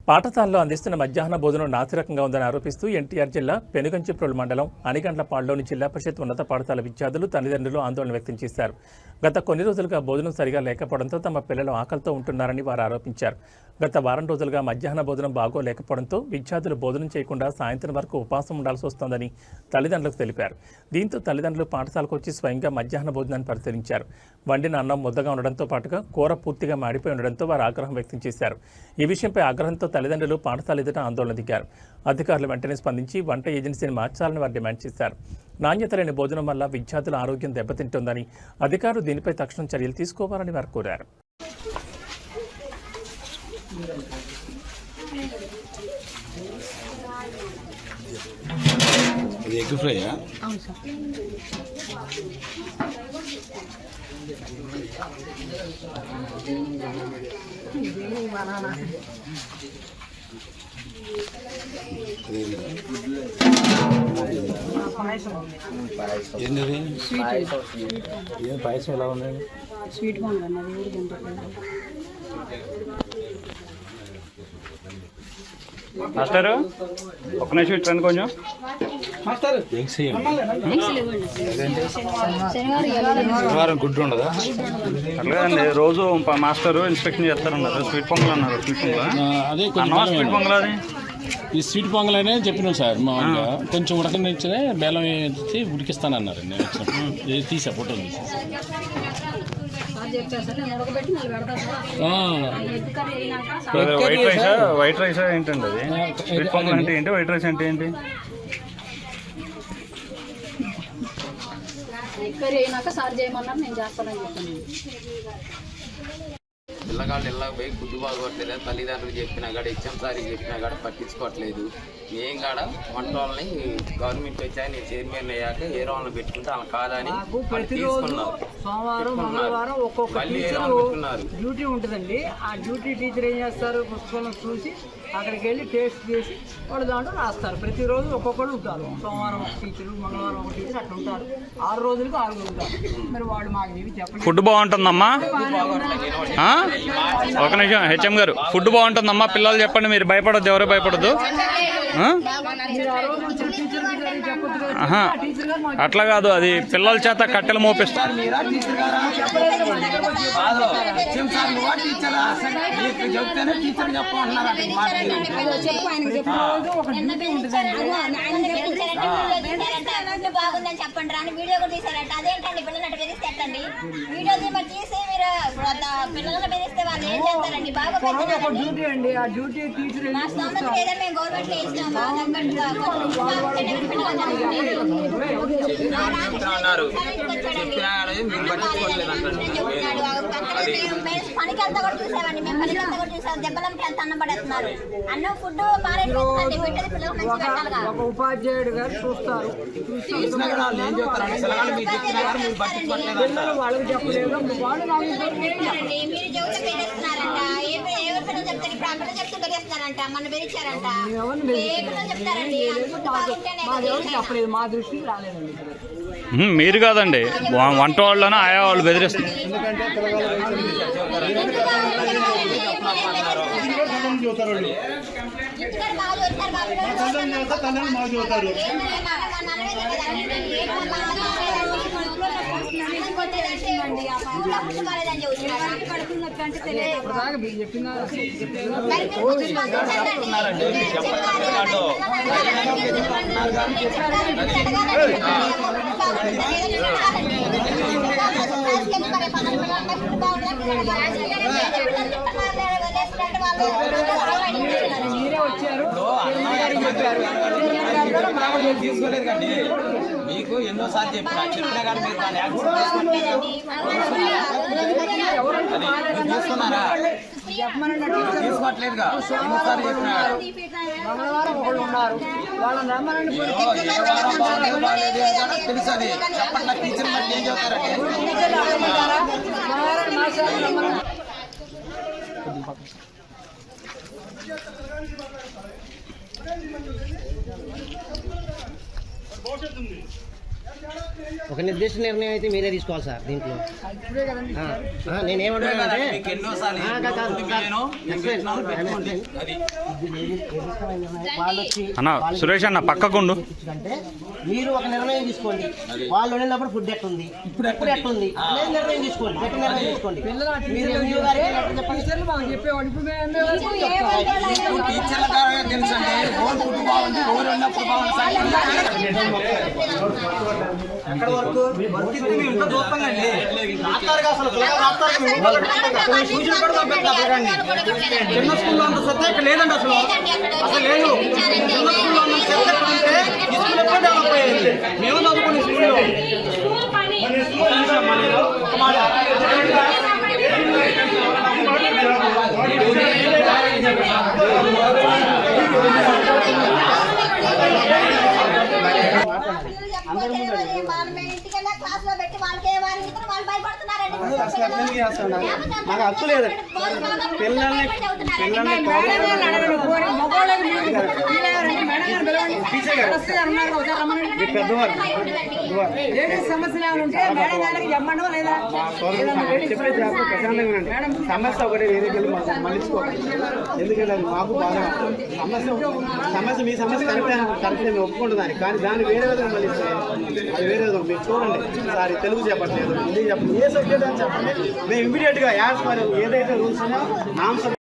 పాఠశాలలో అందిస్తున్న మధ్యాహ్న భోజనం నాసిరకంగా ఉందని ఆరోపిస్తూ ఎన్టీఆర్ జిల్లా పెనుగంచిప్రోలు మండలం అనిగండ్లపాడులోని జిల్లా పరిషత్ ఉన్నత పాఠశాల విద్యార్థులు తల్లిదండ్రులు ఆందోళన వ్యక్తం చేశారు. గత కొన్ని రోజులుగా భోజనం సరిగా లేకపోవడంతో తమ పిల్లలు ఆకలితో ఉంటున్నారని వారు ఆరోపించారు. గత వారం రోజులుగా మధ్యాహ్న భోజనం బాగోలేకపోవడంతో విద్యార్థులు భోజనం చేయకుండా సాయంత్రం వరకు ఉపవాసం ఉండాల్సి వస్తోందని తల్లిదండ్రులకు తెలిపారు. దీంతో తల్లిదండ్రులు పాఠశాలకు వచ్చి స్వయంగా మధ్యాహ్న భోజనాన్ని పరిశీలించారు. వండిన అన్నం ముద్దగా ఉండడంతో పాటుగా కూర పూర్తిగా మాడిపోయి ఉండడంతో వారు ఆగ్రహం వ్యక్తం చేశారు. ఈ విషయంపై ఆగ్రహంతో తల్లిదండ్రులు పాఠశాల ఎదుట ఆందోళన దిగారు. అధికారులు వెంటనే స్పందించి వంట ఏజెన్సీని మార్చాలని వారు డిమాండ్ చేశారు. నాణ్యత లేని భోజనం వల్ల విద్యార్థుల ఆరోగ్యం దెబ్బతింటోందని అధికారులు దీనిపై తక్షణం చర్యలు తీసుకోవాలని వారు కోరారు. ఎగ్ ఫ్రైయా? ఏంటది? పాయసం ఎలా ఉంది? స్వీట్ గా ఉంది. మాస్టర్ ఒక్క నిమిషం ఇట్రండి కొంచెం. శనివారం గుడ్డు ఉండదా? అట్లాగండి, రోజు మాస్టర్ ఇన్స్పెక్షన్ చేస్తారన్నారు. స్వీట్ పొంగల్ అన్నారు. స్వీట్ పొంగల్ అదే స్వీట్ పొంగల్ అది ఈ స్వీట్ పొంగల్ అనే చెప్పినాం సార్. మామూలుగా కొంచెం ఉడకనిచ్చే బెల్లం వేసి ఉడికిస్తానన్నారు. నేను వచ్చినప్పుడు తీసా ఫోటోలు తీసేసి. వైట్ రైస్ ఏంటండి అది? స్వీట్ పొంగల్ అంటే ఏంటి? వైట్ రైస్ అంటే ఏంటి? పిల్లగాళ్ళు ఇళ్ళకి పోయి గుడ్డు బాగోట్లేదు. తల్లిదండ్రులు చెప్పినా కాడ హెచ్ఎంసారికి చెప్పినా కాడ పట్టించుకోవట్లేదు. మేము కాడ వంట వాళ్ళని గవర్నమెంట్ వచ్చాయి, నేను చైర్మన్ అయ్యాక ఏ వాళ్ళని పెట్టుకుంటే వాళ్ళని కాదని తీసుకున్నారు. సోమవారం మంగళవారం ఒక్కొక్క డ్యూటీ ఉంటుందండి. ఆ డ్యూటీ టీచర్ ఏం చేస్తారు, పుస్తకంలో చూసి అక్కడికి వెళ్ళి టేస్ట్ చేసి వాళ్ళు దాంట్లో రాస్తారు. ప్రతిరోజు ఒక్కొక్కరు ఉంటారు. సోమవారం ఒక టీచరు, మంగళవారం ఒక టీచర్ అట్లా ఉంటారు. 6 రోజులకు 6 ఉంటారు. మరి వాళ్ళు మాకు ఇవి చెప్పండి. ఫుడ్ బాగుంటుందమ్మా? ఒక నిమిషం హెచ్ఎం గారు, ఫుడ్ బాగుంటుందమ్మా? పిల్లలు చెప్పండి, మీరు భయపడద్దు, ఎవరు భయపడద్దు. అట్లా కాదు, అది పిల్లల చేత కట్టెలు మోపిస్తారు. బాగుందని చెప్పండి రాని వీడియో కూడా తీసారంట. అదేంటండి పిల్లలు బెదిరిస్తేటండి? వీడియో తీసి మీరు పిల్లలను బెదిరిస్తే వాళ్ళు ఏం చేస్తారండి? బాగా డ్యూటీ అండి. ఆ డ్యూటీ టీచర్ మా స్తోమతకి ఏదో మేము గవర్నమెంట్ ఇస్తాం. పనికి అంతా కూడా చూసామండి. మేము పనికి అంతా కూడా చూసాం. దెబ్బలంటే అంత అన్నం పడేస్తున్నారు. అన్నం ఫుడ్ పారేస్తుంది. పెట్టేది పిల్లలు మంచి పెట్టాలిగా. ఒక ఉపాధ్యాయుడు గారు చూస్తారు. వాళ్ళకి చెప్పలేదు. మీరు చెబుతే బెదిరిస్తున్నారంట. ఎవరి పిల్లలు చెప్తారు? ఇప్పుడు ఆ పిల్లలు చెప్తూ బెదిరిస్తున్నారంట. మన బెదిరించారంట. ఏ పిల్లలు చెప్తారండి? చెప్పలేదు, మా దృష్టికి రాలేదండి. మీరు కాదండి, వంట వాళ్ళను ఆయా వాళ్ళు బెదిరిస్తారు. మీరే వచ్చారు, తీసుకోలేదు కండి. మీకు ఎన్నోసార్లు చెప్పినా కానీ మీరు తీసుకున్నారా? తీసుకోవట్లేదుగా. ఎన్నోసార్లు చెప్పినా మంగళవారం ఒకళ్ళు ఉన్నారు. వాళ్ళని రమ్మనండి. తెలుసు అది చెప్పట్ల టీచర్ మరి ఏం చెప్తారంటే భవిష్యత్తు ఉంది. ఒక నిర్దిష్ట నిర్ణయం అయితే మీరే తీసుకోవాలి సార్ దీంట్లో. ఇప్పుడే కదండి నేనేమంటున్నానంటే వాళ్ళు వచ్చి అన్న సురేష్ అన్న పక్కకుండు. అంటే మీరు ఒక నిర్ణయం తీసుకోండి. వాళ్ళు వెళ్ళినప్పుడు ఫుడ్ ఎట్లుంది, ఇప్పుడు ఎట్లుంది అనేది నిర్ణయం తీసుకోండి. గట్టి నిర్ణయం తీసుకోండి. మీరు ఎంఈఓ గారికి ఎట్లా చెప్పండి. టీచర్లు మాకు చెప్పేవాడు. ఇప్పుడు మేము ఎక్కడ వరకు రాస్తారుగా అసలు సూచన కూడా పంపిస్తారు. చిన్న స్కూల్లో అంత సత్తా ఇక్కడ లేదండి. అసలు లేదు. చిన్న స్కూల్లో ఉన్న సత్తా అంటే ఈ స్కూల్ ఎప్పుడో డెవలప్ అయ్యేది. మేము చదువుకునే స్కూల్లో మాకు హక్కు లేదు. పిల్లల్ని పెద్దవారు సమస్యలు ఏమైనా ఉంటే మేడం గారికి చెప్పండి లేదా చెప్పే ప్రశాంతంగా ఉండండి. సమస్య ఒకటి వేరే మళ్ళించుకోవాలి. ఎందుకంటే అది మాకు బాగా సమస్య మీ సమస్య కరెక్ట్ మేము ఒప్పుకుంటున్నాను. కానీ దాన్ని వేరే విధంగా మళ్ళిస్తే అది వేరే విధంగా మీరు చూడండి. సారీ తెలుగు చెప్పట్లేదు, హిందీ చెప్పండి, ఏ సబ్జెక్ట్ అని చెప్పండి. మేము ఇమీడియట్గా యాజ్ ఫర్ ఏదైతే రూల్స్ ఉన్నాయో నామ్స్